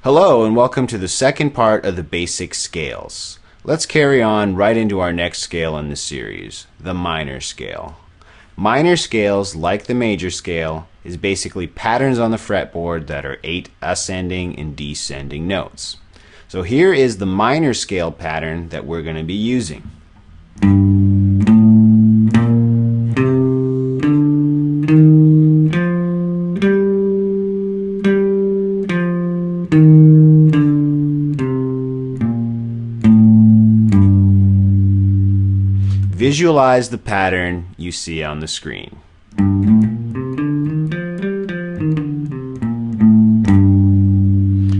Hello and welcome to the second part of the basic scales. Let's carry on right into our next scale in this series, the minor scale. Minor scales, like the major scale, is basically patterns on the fretboard that are 8 ascending and descending notes. So here is the minor scale pattern that we're going to be using. Visualize the pattern you see on the screen.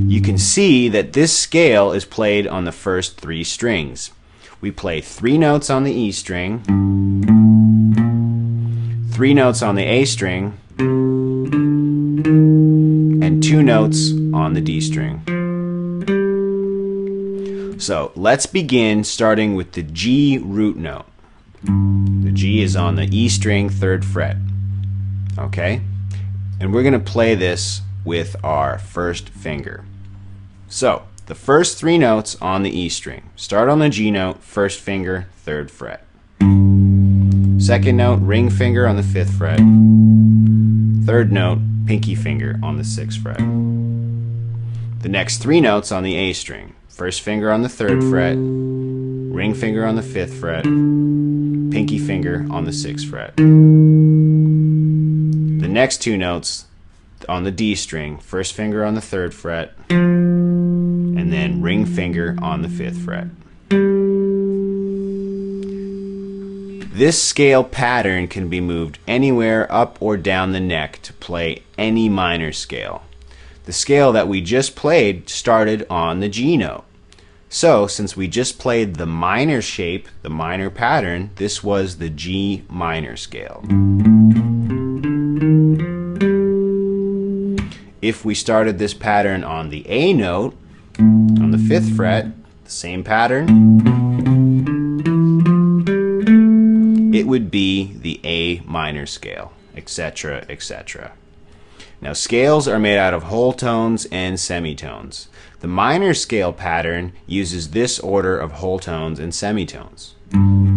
You can see that this scale is played on the first 3 strings. We play 3 notes on the E string, 3 notes on the A string, and 2 notes on the D string. So let's begin starting with the G root note. The G is on the E string, 3rd fret. Okay? And we're going to play this with our first finger. So, the first 3 notes on the E string. Start on the G note, 1st finger, 3rd fret. 2nd note, ring finger on the 5th fret. 3rd note, pinky finger on the 6th fret. The next 3 notes on the A string. 1st finger on the 3rd fret, ring finger on the 5th fret, pinky finger on the 6th fret. The next 2 notes on the D string, 1st finger on the 3rd fret, and then ring finger on the 5th fret. This scale pattern can be moved anywhere up or down the neck to play any minor scale. The scale that we just played started on the G note. So, since we just played the minor shape, the minor pattern, this was the G minor scale. If we started this pattern on the A note, on the 5th fret, the same pattern, it would be the A minor scale, etc., etc. Now, scales are made out of whole tones and semitones. The minor scale pattern uses this order of whole tones and semitones.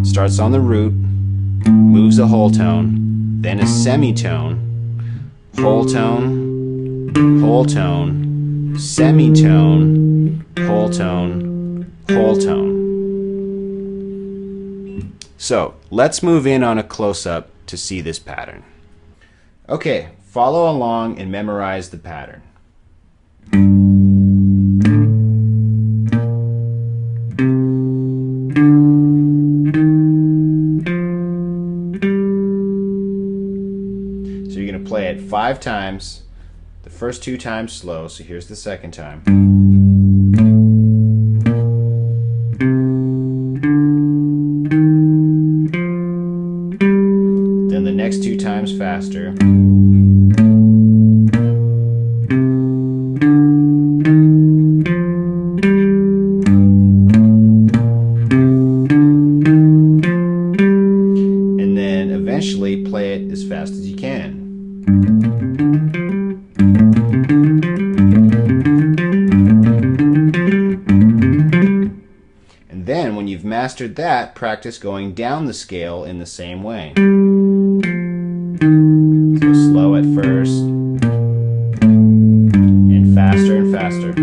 Starts on the root, moves a whole tone, then a semitone, whole tone, semitone, whole tone, whole tone. So, let's move in on a close-up to see this pattern. Okay, follow along and memorize the pattern. So you're going to play it 5 times, the first 2 times slow, so here's the 2nd time. Then the next 2 times faster. And then eventually play it as fast as you can. And then when you've mastered that, practice going down the scale in the same way. So slow at first, and faster and faster.